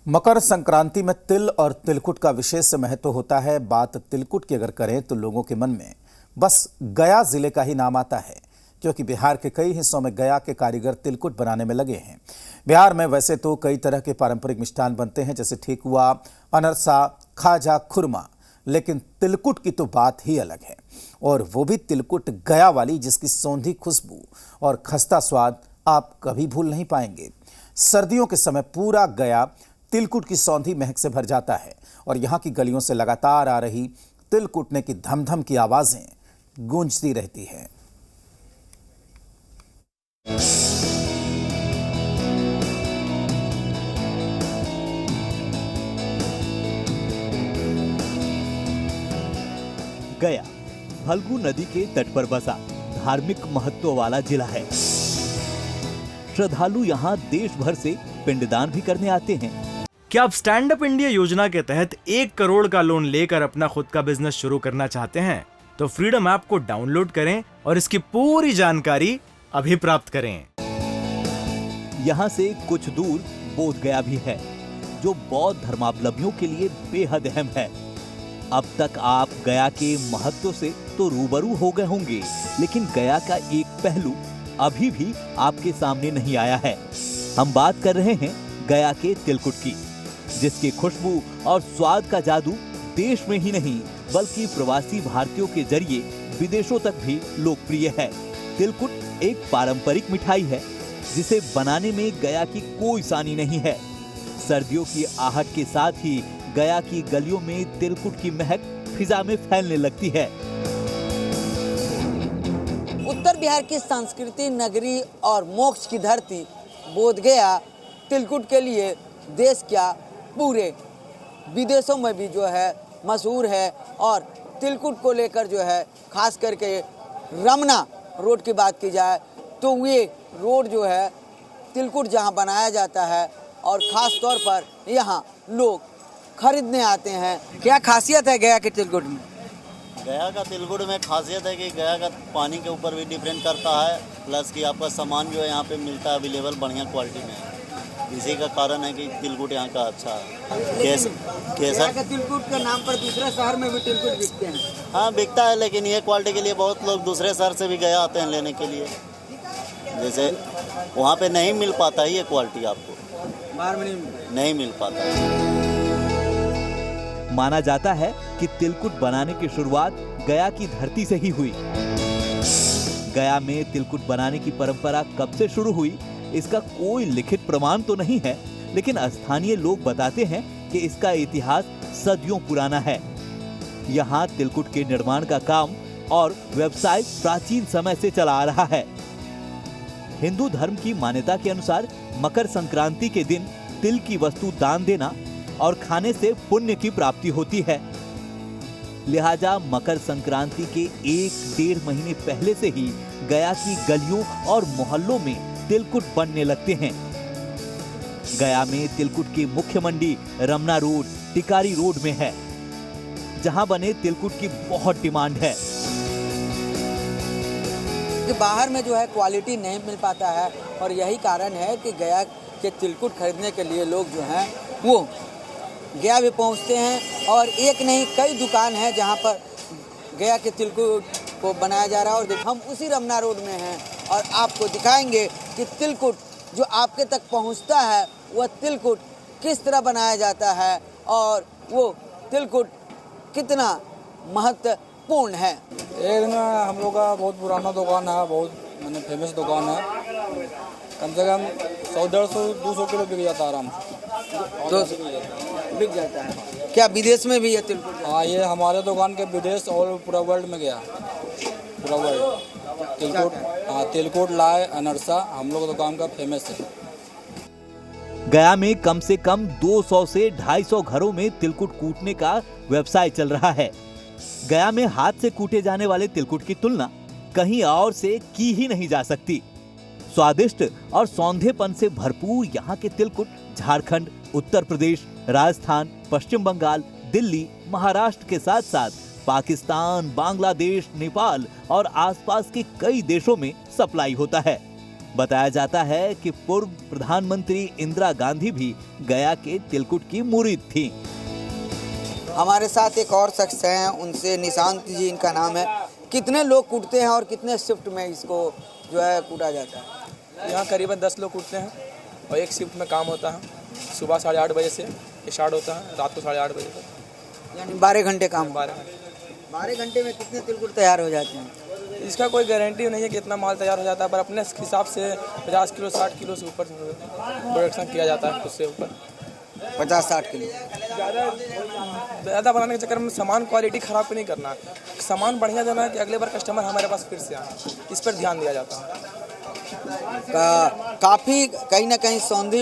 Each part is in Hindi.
मकर संक्रांति में तिल और तिलकुट का विशेष महत्व होता है। बात तिलकुट की अगर करें तो लोगों के मन में बस गया जिले का ही नाम आता है, क्योंकि बिहार के कई हिस्सों में गया के कारीगर तिलकुट बनाने में लगे हैं। बिहार में वैसे तो कई तरह के पारंपरिक मिष्ठान बनते हैं, जैसे ठेकुआ, अनरसा, खाजा, खुरमा, लेकिन तिलकुट की तो बात ही अलग है। और वो भी तिलकुट गया वाली, जिसकी सौंधी खुशबू और खस्ता स्वाद आप कभी भूल नहीं पाएंगे। सर्दियों के समय पूरा गया तिलकुट की सौंधी महक से भर जाता है और यहाँ की गलियों से लगातार आ रही तिल कुटने की धम-धम की आवाजें गूंजती रहती हैं। गया फल्गु नदी के तट पर बसा धार्मिक महत्व वाला जिला है। श्रद्धालु यहाँ देश भर से पिंडदान भी करने आते हैं। क्या आप स्टैंड अप इंडिया योजना के तहत 1 करोड़ का लोन लेकर अपना खुद का बिजनेस शुरू करना चाहते हैं? तो फ्रीडम ऐप को डाउनलोड करें और इसकी पूरी जानकारी अभी प्राप्त करें। यहाँ से कुछ दूर बोध गया भी है, जो बौद्ध धर्मावलंबियों के लिए बेहद अहम है। अब तक आप गया के महत्व से तो रूबरू हो गए होंगे, लेकिन गया का एक पहलू अभी भी आपके सामने नहीं आया है। हम बात कर रहे हैं गया के तिलकुट की, जिसकी खुशबू और स्वाद का जादू देश में ही नहीं बल्कि प्रवासी भारतीयों के जरिए विदेशों तक भी लोकप्रिय है। तिलकुट एक पारंपरिक मिठाई है, जिसे बनाने में गया की कोई सानी नहीं है। सर्दियों की आहट के साथ ही गया की गलियों में तिलकुट की महक फिजा में फैलने लगती है। उत्तर बिहार की संस्कृति नगरी और मोक्ष की धरती बोध गया तिलकुट के लिए देश क्या पूरे विदेशों में भी जो है मशहूर है। और तिलकुट को लेकर जो है खास करके रमना रोड की बात की जाए तो ये रोड जो है तिलकुट जहां बनाया जाता है और ख़ास तौर पर यहां लोग खरीदने आते हैं। क्या खासियत है गया के तिलकुट में? गया का तिलकुट में खासियत है कि गया का पानी के ऊपर भी डिपेंड करता है, प्लस कि आपका सामान जो है यहाँ पे मिलता है अवेलेबल बढ़िया क्वालिटी में। इसी का कारण है कि तिलकुट यहाँ का अच्छा है। गया का तिलकुट के नाम पर दूसरे शहर में भी तिलकुट बिकते हैं। हाँ बिकता है, लेकिन ये क्वालिटी के लिए बहुत लोग दूसरे शहर से भी गया आते हैं लेने के लिए। जैसे वहाँ पे नहीं मिल पाता है ये क्वालिटी, आपको बाहर में नहीं मिल पाता। माना जाता है कि तिलकुट बनाने की शुरुआत गया की धरती से ही हुई। गया में तिलकुट बनाने की परंपरा कब से शुरू हुई, इसका कोई लिखित प्रमाण तो नहीं है, लेकिन स्थानीय लोग बताते हैं कि इसका इतिहास सदियों पुराना है। यहाँ तिलकुट के निर्माण का काम और व्यवसाय प्राचीन समय से चला आ रहा है। हिंदू धर्म की मान्यता के अनुसार मकर संक्रांति के दिन तिल की वस्तु दान देना और खाने से पुण्य की प्राप्ति होती है। लिहाजा मकर संक्रांति के 1-1.5 महीने पहले से ही गया की गलियों और मोहल्लों में तिलकुट बनने लगते हैं। गया में तिलकुट की मुख्य मंडी रमना रोड, टिकारी रोड में है, जहां बने तिलकुट की बहुत डिमांड है। बाहर में जो है क्वालिटी नहीं मिल पाता है और यही कारण है कि गया के तिलकुट खरीदने के लिए लोग जो हैं वो गया भी पहुंचते हैं। और एक नहीं कई दुकान है जहां पर गया के तिलकुट को बनाया जा रहा है। और हम उसी रमना रोड में हैं और आपको दिखाएंगे कि तिलकुट जो आपके तक पहुंचता है वह तिलकुट किस तरह बनाया जाता है और वो तिलकुट कितना महत्वपूर्ण है। एक ना हम लोग का बहुत पुराना दुकान है, बहुत मैंने फेमस दुकान है। कम से कम 100-150-200 किलो बिक जाता है आराम से। तो बिक जाता है। क्या विदेश में भी है तिलकुट? हाँ, ये हमारे दुकान के विदेश और पूरा वर्ल्ड में गया, पूरा वर्ल्ड तिलकुट। हाँ, तिलकुट लाए अनरसा हम लोग दुकान का फेमस है। गया में कम से कम 200 से 250 घरों में तिलकुट कूटने का व्यवसाय चल रहा है। गया में हाथ से कूटे जाने वाले तिलकुट की तुलना कहीं और से की ही नहीं जा सकती। स्वादिष्ट और सौंधेपन से भरपूर यहाँ के तिलकुट झारखंड, उत्तर प्रदेश, राजस्थान, पश्चिम बंगाल, दिल्ली, महाराष्ट्र के साथ साथ पाकिस्तान, बांग्लादेश, नेपाल और आसपास के कई देशों में सप्लाई होता है। बताया जाता है कि पूर्व प्रधानमंत्री इंदिरा गांधी भी गया के तिलकुट की मुरीद थी। हमारे साथ एक और शख्स हैं, उनसे निशांत जी इनका नाम है। कितने लोग कूटते हैं और कितने शिफ्ट में इसको जो है कूटा जाता है? यहाँ करीबन 10 लोग कूटते हैं और एक शिफ्ट में काम होता है। सुबह 8:30 बजे से स्टार्ट होता है, रात को 8:30 बजे तक, यानी 12 घंटे काम। 12 घंटे। 12 घंटे में कितने तिलकुट तैयार हो जाते हैं? इसका कोई गारंटी नहीं है कि इतना माल तैयार हो जाता है, पर अपने हिसाब से 50 किलो 60 किलो से ऊपर प्रोडक्शन किया जाता है, उससे ऊपर 50-60 किलो। ज़्यादा बनाने के चक्कर में सामान क्वालिटी ख़राब नहीं करना है, सामान बढ़िया देना है कि अगले बार कस्टमर हमारे पास फिर से आए, इस पर ध्यान दिया जाता है। काफ़ी कहीं ना कहीं सौंधी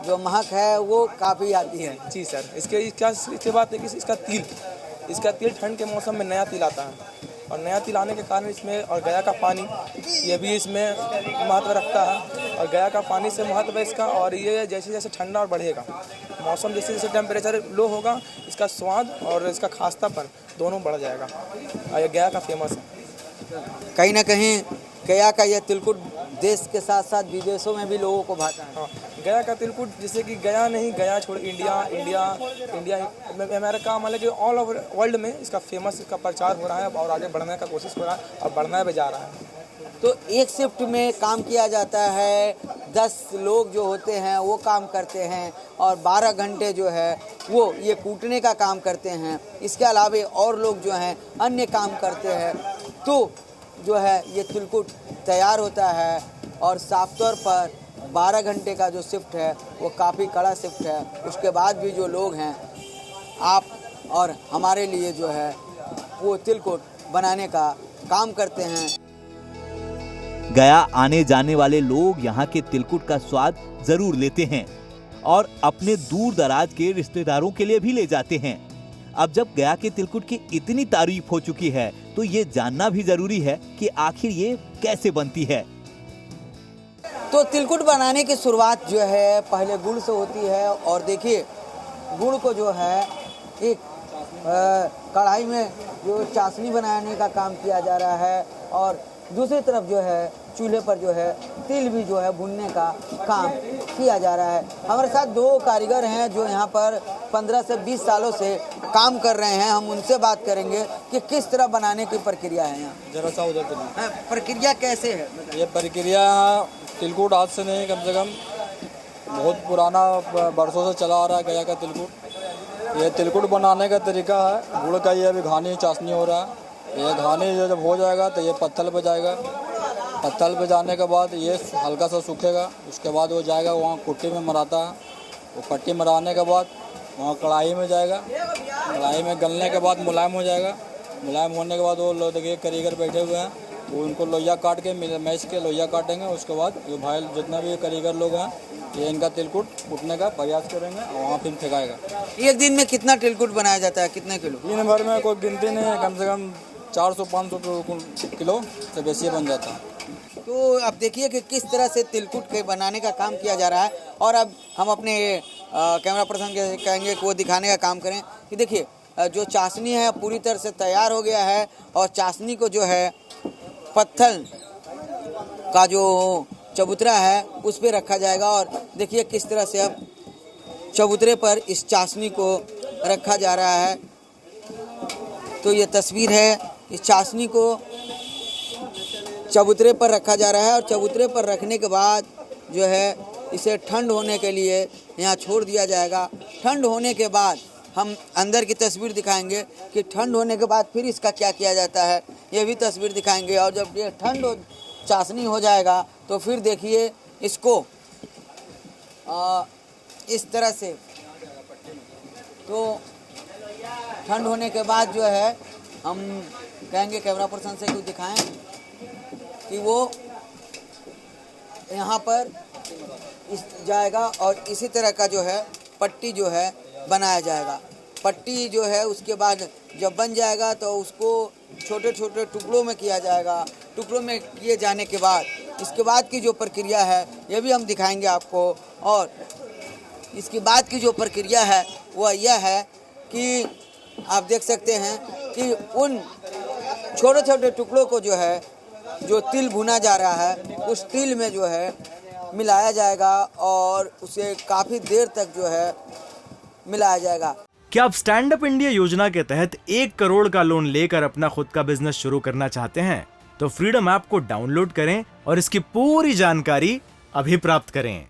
जो महक है वो काफ़ी आती है। जी सर, इसके बाद देखिए इसका तिल ठंड के मौसम में नया तिल आता है और नया तिल आने के कारण इसमें, और गया का पानी ये भी इसमें महत्व रखता है, और गया का पानी से महत्व है इसका। और ये जैसे जैसे ठंडा और बढ़ेगा मौसम, जैसे जैसे टेम्परेचर लो होगा, इसका स्वाद और इसका खास्तापन दोनों बढ़ जाएगा, और ये गया का फेमस है। कहीं ना कहीं गया का यह तिलकुट देश के साथ साथ विदेशों में भी लोगों को भाता है। हाँ, गया का तिलकुट जैसे कि गया नहीं, गया छोड़ इंडिया अमेरिका, मतलब कि ऑल ओवर वर्ल्ड में इसका फेमस, इसका प्रचार हो रहा है और आगे बढ़ने का कोशिश हो रहा है और बढ़ना भी जा रहा है। तो एक शिफ्ट में काम किया जाता है, 10 लोग जो होते हैं वो काम करते हैं और 12 घंटे जो है वो ये कूटने का काम करते हैं। इसके अलावा और लोग जो हैं अन्य काम करते हैं, तो जो है ये तिलकुट तैयार होता है। और साफ तौर पर 12 घंटे का जो शिफ्ट है वो काफ़ी कड़ा शिफ्ट है। उसके बाद भी जो लोग हैं, आप और हमारे लिए जो है वो तिलकुट बनाने का काम करते हैं। गया आने जाने वाले लोग यहाँ के तिलकुट का स्वाद जरूर लेते हैं और अपने दूर दराज के रिश्तेदारों के लिए भी ले जाते हैं। अब जब गया के तिलकुट की इतनी तारीफ हो चुकी है तो ये जानना भी जरूरी है कि आखिर ये कैसे बनती है। तो तिलकुट बनाने की शुरुआत जो है पहले गुड़ से होती है। और देखिए गुड़ को जो है एक कढ़ाई में जो चाशनी बनाने का काम किया जा रहा है, और दूसरी तरफ जो है चूल्हे पर जो है तिल भी जो है भुनने का काम किया जा रहा है। हमारे साथ 2 कारीगर हैं जो यहाँ पर 15 से 20 सालों से काम कर रहे हैं। हम उनसे बात करेंगे कि किस तरह बनाने की प्रक्रिया है यहाँ। जरा सा उधर प्रक्रिया कैसे है? ये प्रक्रिया तिलकुट आज से नहीं, कम से कम बहुत पुराना बरसों से चला आ रहा है गया का तिलकुट। ये तिलकुट बनाने का तरीका है, गुड़ का ये अभी घानी चाशनी हो रहा है। ये घानी जब हो जाएगा तो ये पत्थल पे जाएगा, पत्थल पे जाने के बाद ये हल्का सा सूखेगा, उसके बाद वो जाएगा वहाँ कुट्टी में मराता है। वो पट्टी मराने के बाद वहाँ कढ़ाई में जाएगा, कढ़ाई में गलने के बाद मुलायम हो जाएगा। मुलायम होने के बाद वो देखिए कारीगर बैठे हुए हैं, वो उनको लोहिया काट के मैच के लोहिया काटेंगे। उसके बाद ये भाई जितने भी कारीगर लोग हैं ये इनका तिलकुट कूटने का प्रयास करेंगे और वहाँ फिर फेंकाएगा। एक दिन में कितना तिलकुट बनाया जाता है, कितने किलो? दिन भर में कोई गिनती नहीं है, कम से कम 400-500 किलो से बेसी बन जाता है। तो अब देखिए कि किस तरह से तिलकुट के बनाने का काम किया जा रहा है। और अब हम अपने कैमरा पर्सन के कहेंगे कि वो दिखाने का काम करें कि देखिए जो चाशनी है पूरी तरह से तैयार हो गया है, और चाशनी को जो है पत्थल का जो चबूतरा है उस पर रखा जाएगा। और देखिए किस तरह से अब चबूतरे पर इस चाशनी को रखा जा रहा है। तो ये तस्वीर है, इस चाशनी को चबूतरे पर रखा जा रहा है, और चबूतरे पर रखने के बाद जो है इसे ठंड होने के लिए यहाँ छोड़ दिया जाएगा। ठंड होने के बाद हम अंदर की तस्वीर दिखाएंगे कि ठंड होने के बाद फिर इसका क्या किया जाता है, ये भी तस्वीर दिखाएंगे। और जब ये चाशनी हो जाएगा तो फिर देखिए इसको इस तरह से, तो ठंड होने के बाद जो है हम कहेंगे कैमरा पर्सन से कुछ दिखाएं कि वो यहाँ पर इस जाएगा और इसी तरह का जो है पट्टी जो है बनाया जाएगा। पट्टी जो है उसके बाद जब बन जाएगा तो उसको छोटे छोटे टुकड़ों में किया जाएगा। टुकड़ों में किए जाने के बाद इसके बाद की जो प्रक्रिया है ये भी हम दिखाएंगे आपको। और इसके बाद की जो प्रक्रिया है वह यह है कि आप देख सकते हैं कि उन छोटे छोटे टुकड़ों को जो है जो तिल भुना जा रहा है उस तिल में जो है मिलाया जाएगा और उसे काफ़ी देर तक जो है मिलाया जाएगा। क्या आप स्टैंड अप इंडिया योजना के तहत 1 करोड़ का लोन लेकर अपना खुद का बिजनेस शुरू करना चाहते हैं? तो फ्रीडम ऐप को डाउनलोड करें और इसकी पूरी जानकारी अभी प्राप्त करें।